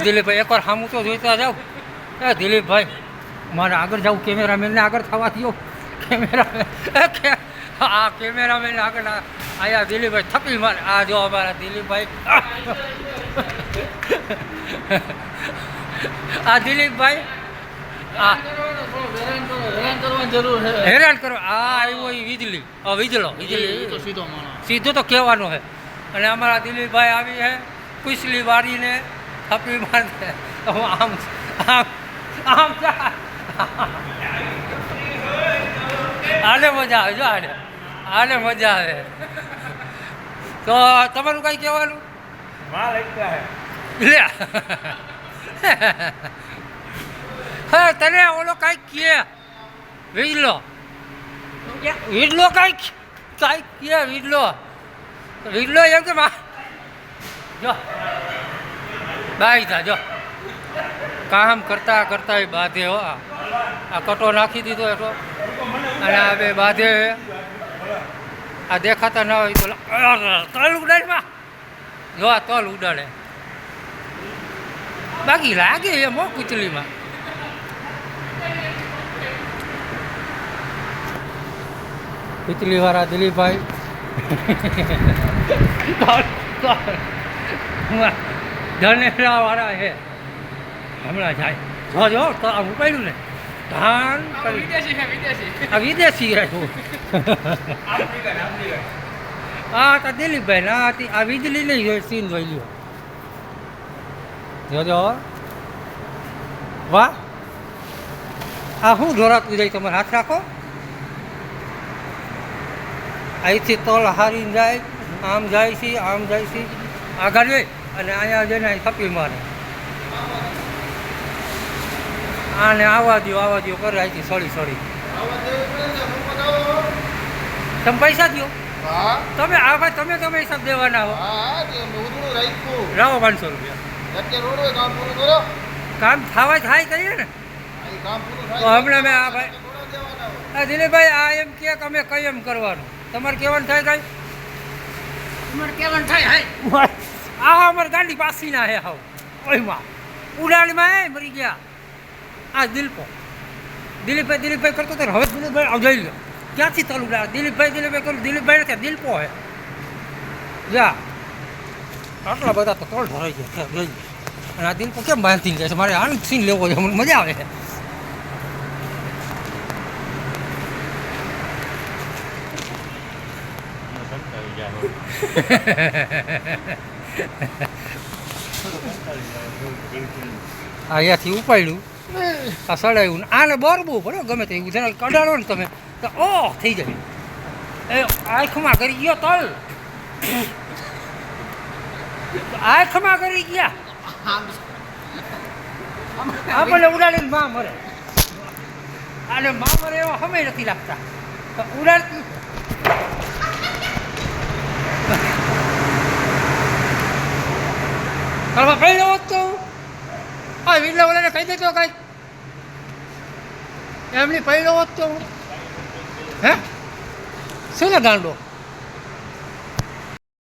દિલીપભાઈ એકવાર સામું તો જોઈતા જાવ. દિલીપભાઈ મારે આગળ જવું, કેમેરામેનને આગળ થવા દો. કેમેરામેન આગળ આયા. દિલીપભાઈ થપી મારે. આ જો અમારા દિલીપભાઈ. આ દિલીપભાઈ હેરાન કરો. આ આવ્યો એ વીજળી, વીજળો સીધો તો કહેવાનો છે. અને અમારા દિલીપભાઈ આવી છે કુશલી વાળીને થપી મારશે. આમ આમ આમ આને મજા આવે. જો આને મજા આવે. તો તમારું કઈ કહેવાનું? લે હા, તને ઓલો કાંઈક કહે વીજલો કાંઈક કહે વીજલો એમ કે જો બાઈ તા જો કામ કરતા કરતા એ બાંધે હો. આ કટો નાખી દીધો એટલો અને આ બે બાંધે. આ દેખાતા ના હોય તો તલ ઉડાડમાં જો આ તલ ઉડાડે. બાકી લાગે એમ કુચલીમાં. કુચલી વાળા દિલીપભાઈ ધનેરા વાળા છે. હમણાં જાય જો તો આ ઉપાડ્યું ને ધાન વિદેશી હા તો દિલીપભાઈ ના આ વીજળી નહીં હોય. સીન જોઈ લ્યો. જોજો વાહ. આ શું જોરાતું જાય? તમારે હાથ રાખો. અહીંથી તલ હારીને જાય, આમ જાય છે, આમ જાય છે, આગળ જઈ અને અહીંયા જઈને થપી મારે. આને આવા દો કરે અહીંથી સળી તમે પૈસા દો. તમે આ ભાઈ તમે હિસાબ દેવાના હો. લાવો 500 રૂપિયા. કામ થાય કરીએ ને તો હમણાં મેં આ ભાઈ દિલીપભાઈ આ એમ કે તમે કઈ એમ કરવાનું તમારે કહેવાનું થાય કાંઈ? તમારે કહેવાનું થાય આ અમારે ગાડી પાસી ના હે હાવ ઓયમાં ઉડાણીમાં હે મરી ગયા. આ દિલીપભાઈ કરતો તો હવે દિલીપભાઈ જઈ લો ક્યાંથી તલ ઉડાડે? દિલીપભાઈ કરું. દિલીપભાઈ નથી, દિલપો હે. જા આટલા બધા તો તળ ભરાઈ ગયા જોઈ. અને આ દિલપો કેમ બાંધીને જાય છે? મારે આનંદ સીન લેવો છે, મને મજા આવે છે. અહીંયાથી ઉપાડ્યું, આ સડાયું. આને બરબું પડે ગમે તે એવું જરા કઢાડો ને તમે તો ઓહ થઈ જાય. એ આંખમાં કરી ગયો તલ, આંખમાં કરી ગયા. આપણને ઉડાડીને માં મરે. આને માં મરે એવા સમય નથી લાગતા. ઉડાડતી કરવા પહેલો હોત તો હા વીજળા વાળાને કહી દેતો કાંઈક એમની પહેલો હોત તો હે શું ને ગાંડો